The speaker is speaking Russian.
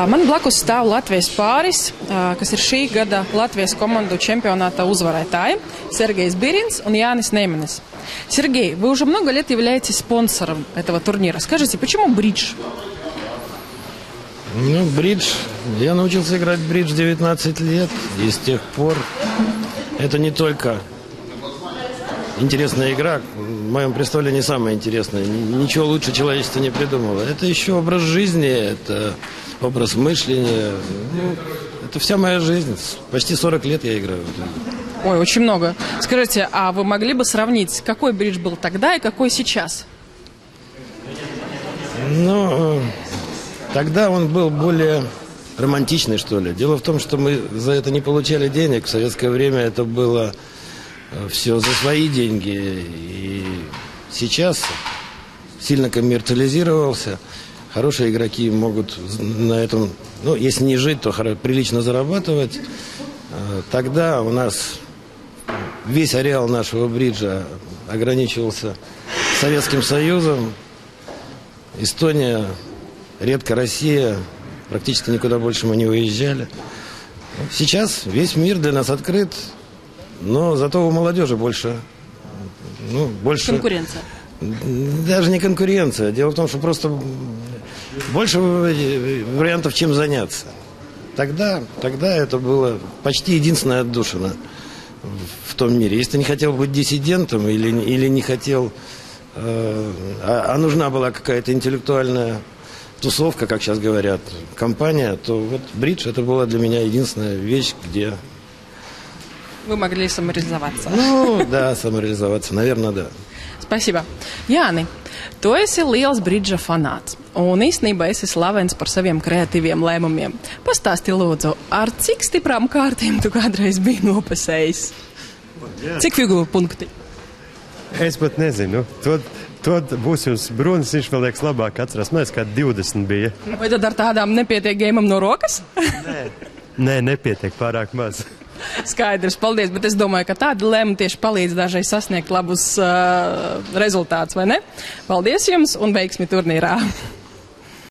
Man blakus stāv Latvijas pāris, kas ir šī gada Latvijas komanду чемпионата uzvarētāji – Сергей Сбиринц и Янис Нейманис. Сергей, вы уже много лет являетесь спонсором этого турнира. Скажите, почему бридж? Ну, бридж. Я научился играть в бридж 19 лет, и с тех пор это не только интересная игра, в моем представлении самая интересная. Ничего лучше человечество не придумало. Это еще образ жизни, это образ мышления. Ну, это вся моя жизнь. Почти 40 лет я играю. Ой, очень много. Скажите, а вы могли бы сравнить, какой бридж был тогда и какой сейчас? Ну, тогда он был более романтичный, что ли. Дело в том, что мы за это не получали денег. В советское время это было все за свои деньги. И сейчас сильно коммерциализировался. Хорошие игроки могут на этом, ну, если не жить, то прилично зарабатывать. Тогда у нас весь ареал нашего бриджа ограничивался Советским Союзом. Эстония, редко Россия, практически никуда больше мы не уезжали. Сейчас весь мир для нас открыт, но зато у молодежи больше... больше... Конкуренция. Даже не конкуренция. Дело в том, что просто больше вариантов, чем заняться. Тогда это было почти единственная отдушина в том мире. Если ты не хотел быть диссидентом или не хотел... а нужна была какая-то интеллектуальная тусовка, как сейчас говорят, компания, то вот бридж это была для меня единственная вещь, где... Вы могли самореализоваться. Ну, да, самореализоваться, наверное, да. Spasiba. Jāni, tu esi liels bridža fanāts, un īstenībā esi slavens par saviem kreatīviem lēmumiem. Pastāsti lūdzu, ar cik stiprām kārtīm tu kādreiz biji nopasējis? Cik figūru punkti? Es pat nezinu. To būs jums Brunis, viņš vēl liekas labāk atcerās. Man liekas, kā 20 bija. Vai tad ar tādām nepietiek gēmam no rokas? Nē, nepietiek pārāk maz. Skaidrs, paldies, bet es domāju, ka tāda lēma tieši palīdz dažreiz sasniegt labus rezultātus, vai ne? Paldies jums un veiksmi turnīrā!